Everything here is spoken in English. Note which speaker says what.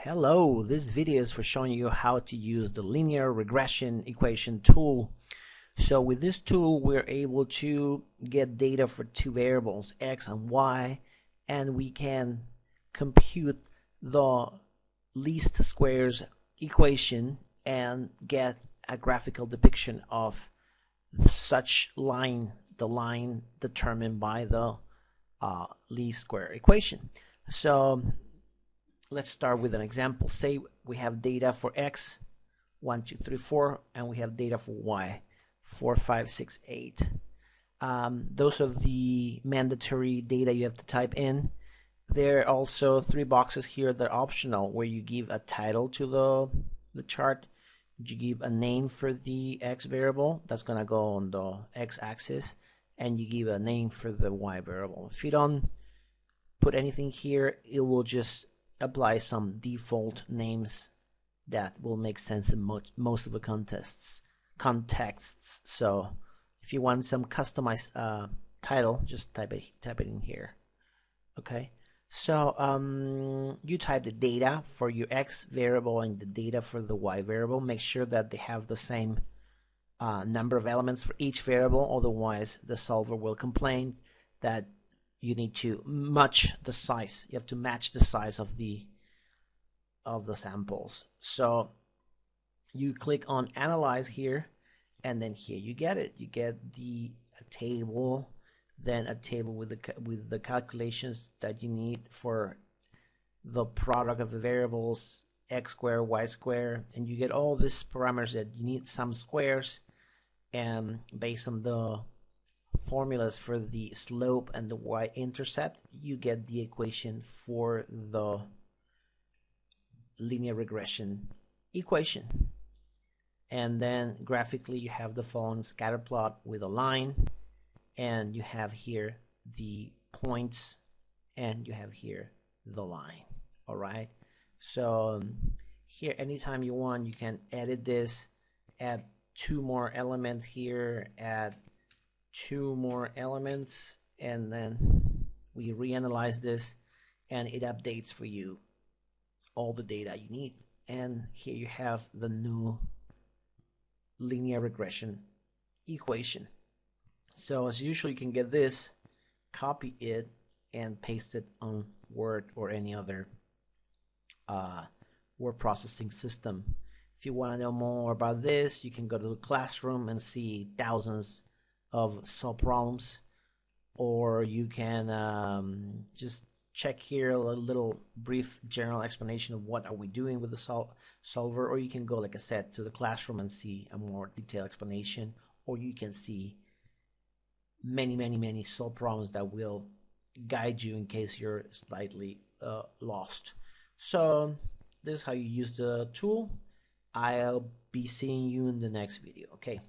Speaker 1: Hello, this video is for showing you how to use the linear regression equation tool. So with this tool, we're able to get data for two variables, x and y, and we can compute the least squares equation and get a graphical depiction of such line, the line determined by the least square equation. So let's start with an example. Say we have data for x 1 2 3 4 and we have data for y 4 5 6 8. Those are the mandatory data you have to type in. There are also three boxes here that are optional, where you give a title to the chart, you give a name for the x variable that's going to go on the x-axis, and you give a name for the y variable. If you don't put anything here, it will just apply some default names that will make sense in most of the contexts. So if you want some customized title, just type it in here. Okay, so you type the data for your x variable and the data for the y variable. Make sure that they have the same number of elements for each variable, otherwise the solver will complain that you need to match the size. You have to match the size of the samples. So you click on analyze here, and then here you get it. You get a table, then a table with the calculations that you need for the product of the variables x squared, y squared, and you get all these parameters that you need, some squares, and based on the formulas for the slope and the y-intercept, you get the equation for the linear regression equation. And then graphically you have the following scatter plot with a line, and you have here the points, and you have here the line. All right, so here anytime you want, you can edit this, add two more elements here, add two more elements, and then we reanalyze this and it updates for you all the data you need. And here you have the new linear regression equation. So as usual, you can get this, copy it, and paste it on Word or any other word processing system. If you want to know more about this, you can go to the classroom and see thousands of solve problems, or you can just check here a little brief general explanation of what are we doing with the solver, or you can go, like I said, to the classroom and see a more detailed explanation, or you can see many solve problems that will guide you in case you're slightly lost. So this is how you use the tool. I'll be seeing you in the next video. Okay.